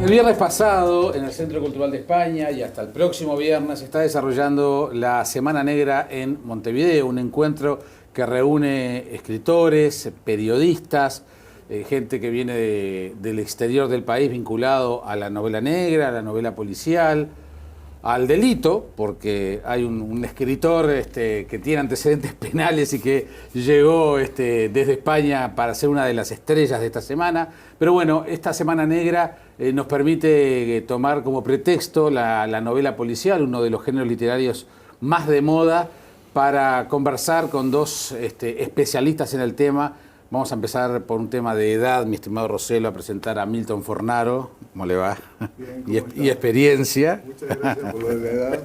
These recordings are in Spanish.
El viernes pasado, en el Centro Cultural de España y hasta el próximo viernes, se está desarrollando la Semana Negra en Montevideo, un encuentro que reúne escritores, periodistas, gente que viene del exterior del país vinculado a la novela negra, a la novela policial, al delito, porque hay un escritor que tiene antecedentes penales y que llegó desde España para ser una de las estrellas de esta semana. Pero bueno, esta Semana Negra nos permite tomar como pretexto la novela policial, uno de los géneros literarios más de moda, para conversar con dos especialistas en el tema. Vamos a empezar por un tema de edad, mi estimado Rossello, a presentar a Milton Fornaro. ¿Cómo le va? Bien, y experiencia. Muchas gracias por lo de la edad.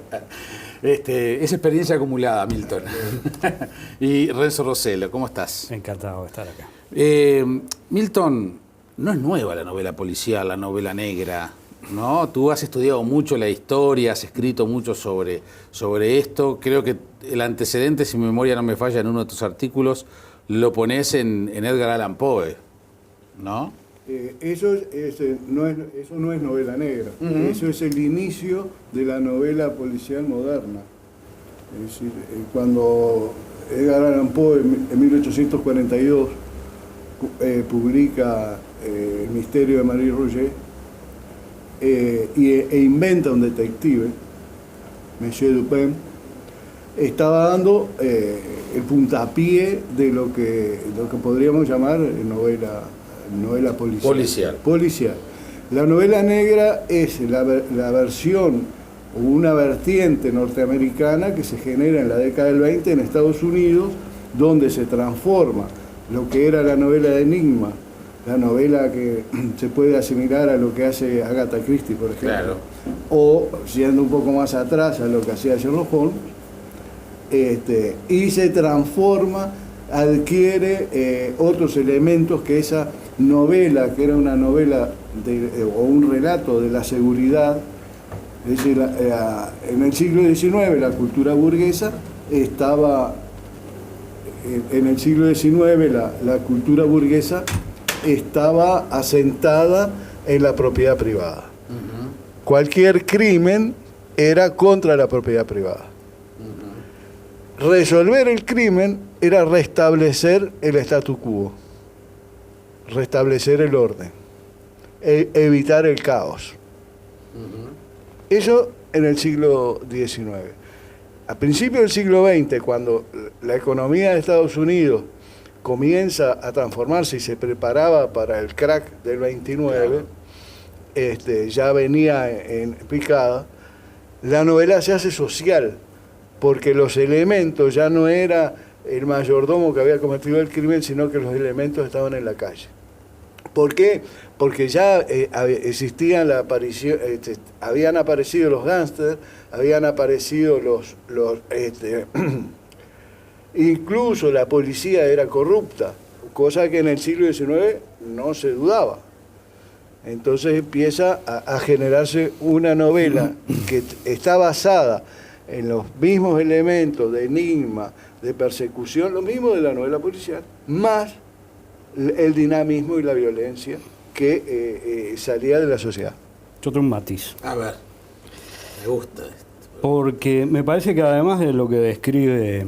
Es experiencia acumulada, Milton. Y Renzo Rossello, ¿cómo estás? Encantado de estar acá. Milton, no es nueva la novela policial, la novela negra, ¿no? Tú has estudiado mucho la historia, has escrito mucho sobre esto. Creo que el antecedente, si mi memoria no me falla, en uno de tus artículos, lo pones en Edgar Allan Poe, ¿no? Eso no es novela negra. Eso es el inicio de la novela policial moderna. Es decir, cuando Edgar Allan Poe en 1842 publica El misterio de Marie Roget e inventa un detective, Monsieur Dupin, estaba dando el puntapié de lo que podríamos llamar novela policial. La novela negra es la versión o una vertiente norteamericana que se genera en la década del 20 en Estados Unidos, donde se transforma lo que era la novela de enigma, la novela que se puede asimilar a lo que hace Agatha Christie, por ejemplo, claro, o yendo un poco más atrás a lo que hacía Sherlock Holmes, y se transforma, adquiere otros elementos que esa novela, que era una novela o un relato de la seguridad. Es decir, en el siglo XIX la cultura burguesa estaba, en el siglo XIX la cultura burguesa estaba asentada en la propiedad privada. Cualquier crimen era contra la propiedad privada. Resolver el crimen era restablecer el statu quo, restablecer el orden, evitar el caos. Eso en el siglo XIX. A principios del siglo XX, cuando la economía de Estados Unidos comienza a transformarse y se preparaba para el crack del 29, ya venía en picada, la novela se hace social, porque los elementos ya no era el mayordomo que había cometido el crimen, sino que los elementos estaban en la calle. ¿Por qué? Porque ya existían habían aparecido los gángsters, habían aparecido incluso la policía era corrupta, cosa que en el siglo XIX no se dudaba. Entonces empieza a generarse una novela que está basada en los mismos elementos de enigma, de persecución, lo mismo de la novela policial, más el dinamismo y la violencia que salía de la sociedad. Yo tengo un matiz. A ver, me gusta esto. Porque me parece que además de lo que describe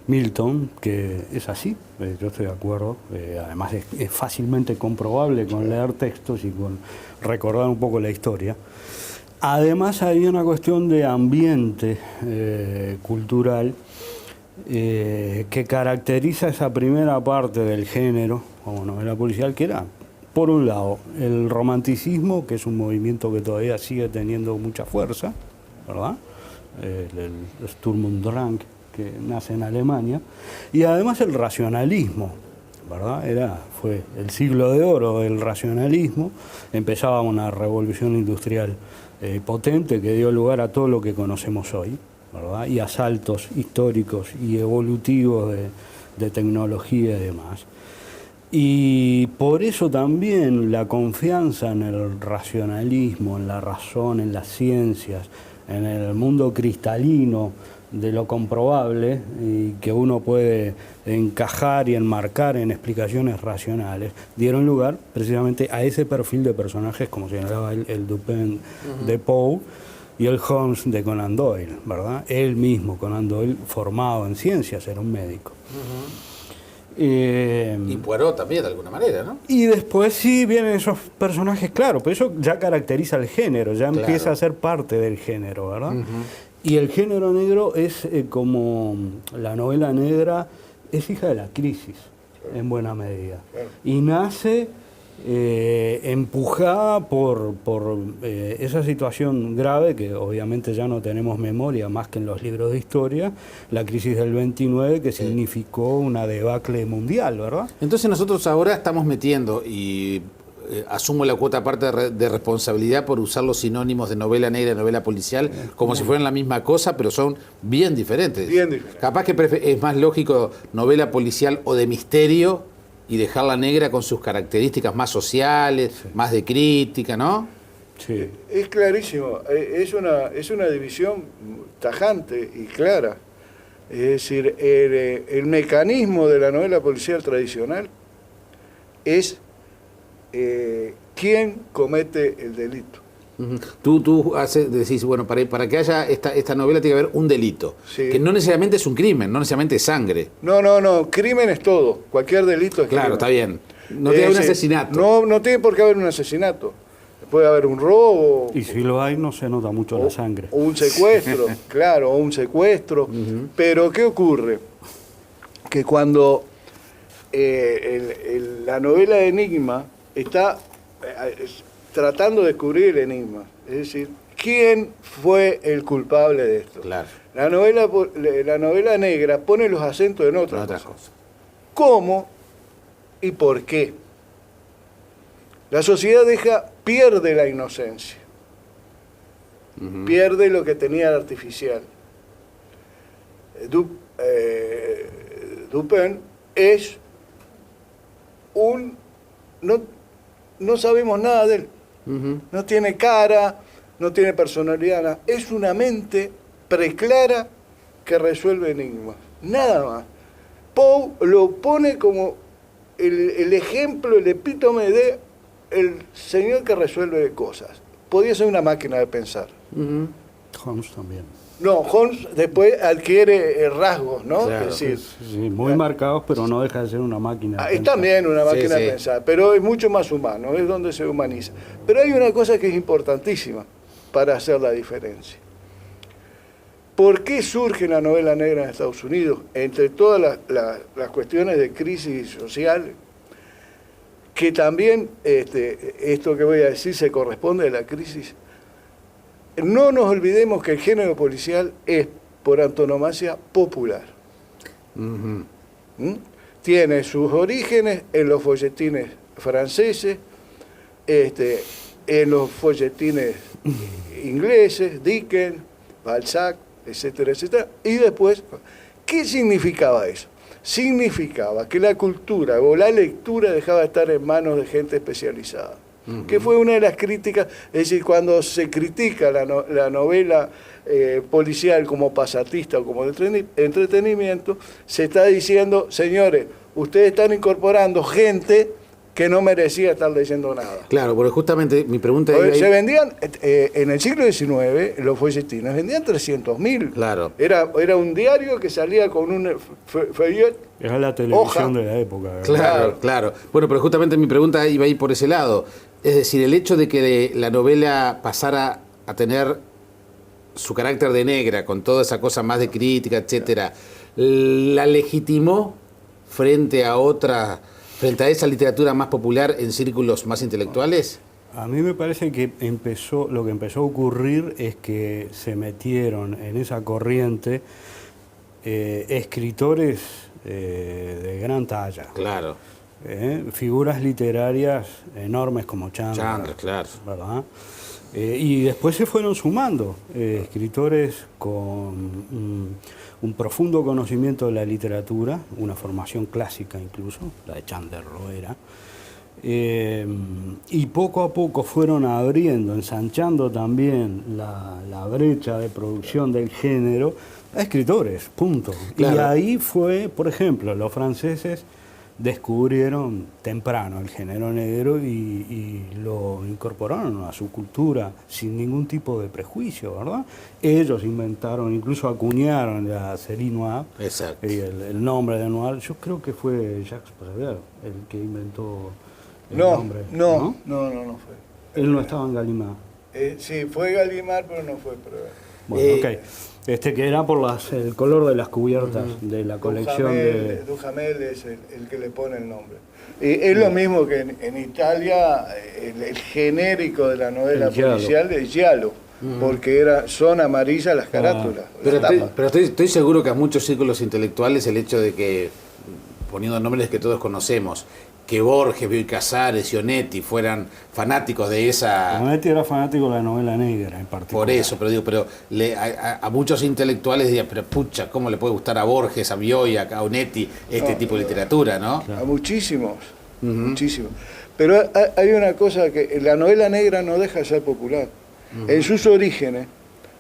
Milton, que es así, yo estoy de acuerdo, además es fácilmente comprobable con leer textos y con recordar un poco la historia. Además hay una cuestión de ambiente cultural que caracteriza esa primera parte del género, como novela policial, que era, por un lado, el romanticismo, que es un movimiento que todavía sigue teniendo mucha fuerza, ¿verdad? El Sturm und Drang, que nace en Alemania, y además el racionalismo, ¿verdad? Fue el siglo de oro del racionalismo, empezaba una revolución industrial potente que dio lugar a todo lo que conocemos hoy, ¿verdad? Y a saltos históricos y evolutivos de tecnología y demás. Y por eso también la confianza en el racionalismo, en la razón, en las ciencias, en el mundo cristalino de lo comprobable y que uno puede encajar y enmarcar en explicaciones racionales, dieron lugar precisamente a ese perfil de personajes, como señalaba el Dupin de Poe y el Holmes de Conan Doyle, ¿verdad? Él mismo, Conan Doyle, formado en ciencias, era un médico. Y Poirot también, de alguna manera, ¿no? Y después sí vienen esos personajes, claro, pero eso ya caracteriza el género, ya empieza a ser parte del género, ¿verdad? Y el género negro es como la novela negra, es hija de la crisis, en buena medida. Y nace empujada por esa situación grave, que obviamente ya no tenemos memoria más que en los libros de historia, la crisis del 29, que significó una debacle mundial, ¿verdad? Entonces nosotros ahora estamos metiendo, y asumo la cuota aparte de responsabilidad por usar los sinónimos de novela negra y novela policial como si fueran la misma cosa, pero son bien diferentes. Bien diferentes. Capaz que es más lógico novela policial o de misterio y dejarla negra con sus características más sociales, más de crítica, ¿no? Sí. Es clarísimo, es una división tajante y clara. Es decir, el mecanismo de la novela policial tradicional es quién comete el delito. Tú decís, bueno, para que haya esta novela tiene que haber un delito, Sí. que no necesariamente es un crimen, no necesariamente es sangre. No, crimen es todo, cualquier delito es Claro, crimen. está bien. No tiene que haber un decir, asesinato. No tiene por qué haber un asesinato. Puede haber un robo. Y si lo hay, no se nota mucho la sangre. O un secuestro, claro, o un secuestro. Pero ¿qué ocurre? Que cuando la novela de Enigma está tratando de descubrir el enigma, es decir, ¿quién fue el culpable de esto? Claro. La novela negra pone los acentos en otras cosas. ¿Cómo y por qué? La sociedad pierde la inocencia, pierde lo que tenía de artificial. Dupin es no sabemos nada de él. No tiene cara, no tiene personalidad, nada. Es una mente preclara que resuelve enigmas. Nada más. Poe lo pone como el ejemplo, el epítome de el señor que resuelve cosas. Podía ser una máquina de pensar. Holmes también. No, Holmes después adquiere rasgos, ¿no? Claro. Es decir, Sí, muy marcados, pero no deja de ser una máquina. de es pensar. también una máquina Sí. de pensar, pero es mucho más humano, es donde se humaniza. Pero hay una cosa que es importantísima para hacer la diferencia. ¿Por qué surge la novela negra en Estados Unidos? Entre todas las cuestiones de crisis social, que también esto que voy a decir se corresponde a la crisis. No nos olvidemos que el género policial es, por antonomasia, popular. Tiene sus orígenes en los folletines franceses, en los folletines ingleses, Dickens, Balzac, etcétera, etcétera. Y después, ¿qué significaba eso? Significaba que la cultura o la lectura dejaba de estar en manos de gente especializada. Que fue una de las críticas, es decir, cuando se critica la novela policial como pasatista o como entretenimiento, se está diciendo, señores, ustedes están incorporando gente que no merecía estar leyendo nada. Claro, porque justamente mi pregunta Porque iba se ahí. vendían, en el siglo XIX, los folletines vendían 300.000. Claro. Era un diario que salía con un follet. Era la televisión Hoja. de la época. ¿verdad? Claro. Bueno, pero justamente mi pregunta iba ahí por ese lado. Es decir, el hecho de que la novela pasara a tener su carácter de negra, con toda esa cosa más de crítica, etcétera, ¿la legitimó frente a esa literatura más popular en círculos más intelectuales? A mí me parece que lo que empezó a ocurrir es que se metieron en esa corriente escritores de gran talla. Claro. Figuras literarias enormes como Chandler, Claro. ¿verdad? Y después se fueron sumando escritores con un profundo conocimiento de la literatura, una formación clásica incluso, la de Chandler lo era, y poco a poco fueron abriendo, ensanchando también la brecha de producción del género a escritores, punto. Claro. Y ahí fue, por ejemplo, los franceses descubrieron temprano el género negro y lo incorporaron a su cultura sin ningún tipo de prejuicio, ¿verdad? Ellos inventaron, incluso acuñaron la série noire, Exacto. y el nombre de noir. Yo creo que fue Jacques Prévert el que inventó el No, nombre. no fue. Él no estaba en Gallimard. Sí, fue Gallimard, pero no fue Prévert. Bueno, ok. Que era por el color de las cubiertas de la colección de... Duhamel es el que le pone el nombre. Es lo mismo que en Italia, el genérico de la novela El giallo. policial es giallo, porque son amarillas las carátulas. Pero, las tapas. estoy seguro que a muchos círculos intelectuales el hecho de que, poniendo nombres que todos conocemos, que Borges, Bioy Casares y Onetti fueran fanáticos de esa... Onetti era fanático de la novela negra en particular. Por eso, pero a muchos intelectuales dirían, pero pucha, ¿cómo le puede gustar a Borges, a Bioy, a Onetti este tipo de literatura, no? A muchísimos, muchísimos. Pero hay una cosa que la novela negra no deja de ser popular. En sus orígenes,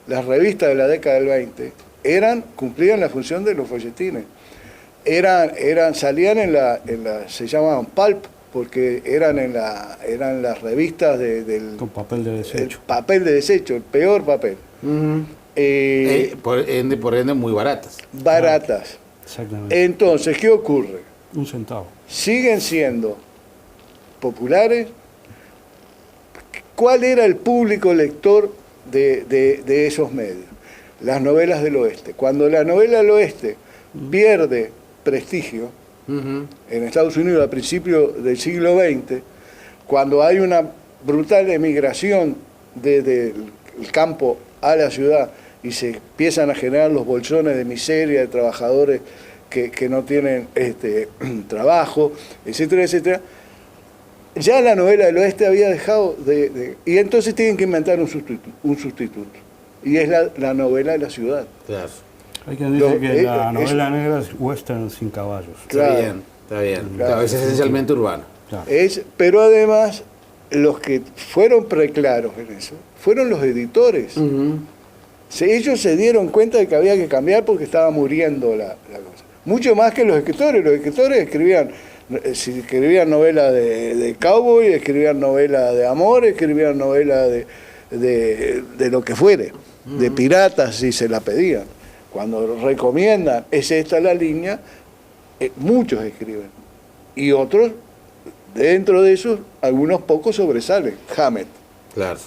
las revistas de la década del 20 cumplían la función de los folletines. Salían se llamaban pulp, porque eran las revistas del Con papel de desecho. el papel de desecho, el peor papel. Por ende, muy baratas. Baratas. Exactamente. Entonces, ¿qué ocurre? Un centavo. Siguen siendo populares. ¿Cuál era el público lector de esos medios? Las novelas del oeste. Cuando la novela del oeste pierde prestigio en Estados Unidos a principios del siglo XX, cuando hay una brutal emigración desde el campo a la ciudad y se empiezan a generar los bolsones de miseria de trabajadores que no tienen trabajo, etcétera, etcétera, ya la novela del oeste había dejado y entonces tienen que inventar un sustituto. Y es la novela de la ciudad. Claro. Hay quien dice que la novela negra es western sin caballos. Claro. Está bien. Claro. Claro, es esencialmente urbano. Claro. Pero además, los que fueron preclaros en eso fueron los editores. Ellos se dieron cuenta de que había que cambiar porque estaba muriendo la cosa. Mucho más que los escritores. Los escritores escribían novelas de cowboy, escribían novelas de amor, escribían novelas de lo que fuere, de piratas si se la pedían. Cuando recomiendan, es esta la línea, muchos escriben. Y otros, dentro de esos, algunos pocos sobresalen. Hammett. Claro.